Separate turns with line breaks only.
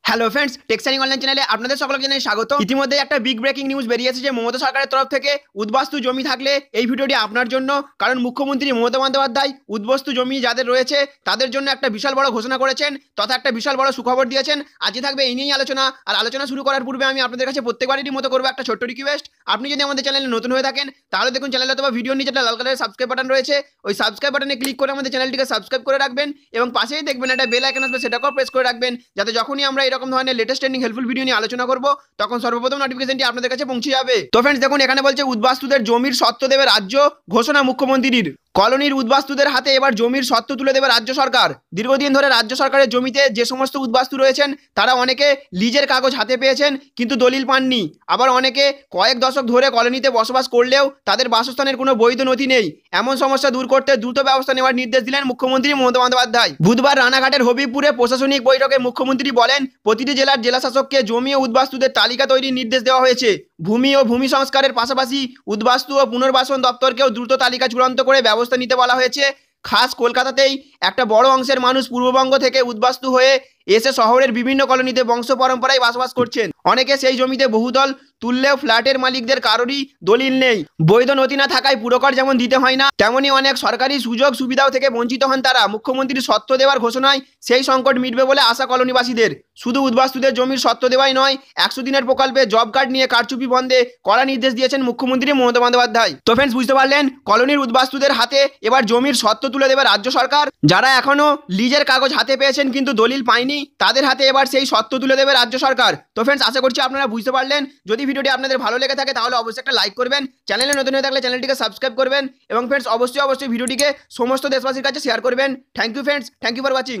Hello friends, টেক্সাইনিং online চ্যানেলে আপনাদের সকলকে জানাই স্বাগত। ইতিমধ্যে একটা বিগ ব্রেকিং নিউজ বেরিয়েছে যে মমতা সরকারের তরফ থেকে উদ্বাস্তু জমি থাকলে এই ভিডিওটি আপনার জন্য। কারণ মুখ্যমন্ত্রী মমতা বন্দ্যোপাধ্যায় উদ্বাস্তু জমি যাদের রয়েছে তাদের জন্য একটা বিশাল বড় ঘোষণা করেছেন তথা একটা বিশাল বড় সুখবর দিয়েছেন। আজকে থাকবে এই নিয়েই আলোচনা। আর আলোচনা শুরু করার পূর্বে আমি আপনাদের কাছে প্রত্যেকবারেরই মতো করবো একটা ছোট্ট রিকোয়েস্ট। আপনি যদি আমাদের চ্যানেলে নতুন হয়ে থাকেন তাহলে দেখুন চ্যানেলে অথবা ভিডিওর নিচে একটা লাল কালারের সাবস্ক্রাইব বাটন রয়েছে, ওই সাবস্ক্রাইব বাটনে ক্লিক করে আমাদের চ্যানেলটিকে সাবস্ক্রাইব করে রাখবেন এবং পাশেই দেখবেন একটা বেল আইকন আসবে, সেটাকেও প্রেস করে রাখবেন যাতে যখনই আমরা এরকম ধরনের লেটেস্ট হেল্পফুল ভিডিও নিয়ে আলোচনা করব তখন সর্বপ্রথম নোটিফিকেশনটি আপনাদের কাছে পৌঁছে যাবে। তো ফ্রেন্ডস দেখুন, এখানে বলছে উদ্বাস্তুদের জমির স্বত্ব দেবে রাজ্য, ঘোষণা মুখ্যমন্ত্রীর। কলোনির উদ্বাস্তুদের হাতে এবার জমির স্বত্ব তুলে দেবে রাজ্য সরকার। দীর্ঘদিন ধরে রাজ্য সরকারের জমিতে যে সমস্ত উদ্বাস্তু রয়েছেন তারা অনেকে লিজের কাগজ হাতে পেয়েছেন কিন্তু দলিল পাননি। আবার অনেকে কয়েক দশক ধরে কলোনিতে বসবাস করলেও তাদের বাসস্থানের কোনো বৈধ নথি নেই। এমন সমস্যা দূর করতে দ্রুত ব্যবস্থা নেওয়ার নির্দেশ দিলেন মুখ্যমন্ত্রী মমতা বন্দ্যোপাধ্যায়। বুধবার রানাঘাটের হবিবপুরে প্রশাসনিক বৈঠকে মুখ্যমন্ত্রী বলেন, প্রতিটি জেলার জেলাশাসককে জমি ও উদ্বাস্তুদের তালিকা তৈরির নির্দেশ দেওয়া হয়েছে। ভূমি ও ভূমি সংস্কারের পাশাপাশি উদ্বাস্তু ও পুনর্বাসন দপ্তরকেও দ্রুত তালিকা চূড়ান্ত করে ব্যবস্থা নিতে বলা হয়েছে। খাস কলকাতাতেই একটা বড় অংশের মানুষ পূর্ববঙ্গ থেকে উদ্বাস্তু হয়ে এসে শহরের বিভিন্ন কলোনিতে বংশ পরম্পরায় বসবাস করছেন। অনেকে সেই জমিতে বহুদল তুললেও ফ্ল্যাটের মালিকদের কারোরই দলিল নেই। বৈধ নথি না থাকায় পুরকর যেমন দিতে হয় না, তেমনি অনেক সরকারি সুযোগ সুবিধাও থেকে বঞ্চিত হন তারা। মুখ্যমন্ত্রীর সত্ত্ব দেওয়ার ঘোষণায় সেই সংকট মিটবে বলে আশা কলোনিবাসীদের। শুধু উদ্বাস্তুদের জমির সত্ত্ব দেওয়াই নয়, 100 দিনের প্রকল্পে জব কার্ড নিয়ে কারচুপি বন্ধে কড়া নির্দেশ দিয়েছেন মুখ্যমন্ত্রী মমতা বন্দ্যোপাধ্যায়। তো ফ্রেন্ডস, বুঝতে পারলেন, কলোনির উদ্বাস্তুদের হাতে এবার জমির সত্ত্ব তুলে দেবে রাজ্য সরকার। যারা এখনো লিজের কাগজ হাতে পেয়েছেন কিন্তু দলিল পায়নি তাদের হাতে এবার সেই সত্ত্ব তুলে দেবে রাজ্য সরকার। তো ফ্রেন্ডস, আশা করছি আপনারা বুঝতে পারলেন। যদি ভিডিওটি আপনাদের ভালো লেগে থাকে তাহলে অবশ্যই একটা লাইক করবেন, চ্যানেলে নতুন হয়ে থাকলে চ্যানেলটিকে সাবস্ক্রাইব করবেন এবং ফ্রেন্ডস অবশ্যই ভিডিওটিকে সমস্ত দেশবাসীর কাছে শেয়ার করবেন। Thank you friends, thank you for watching.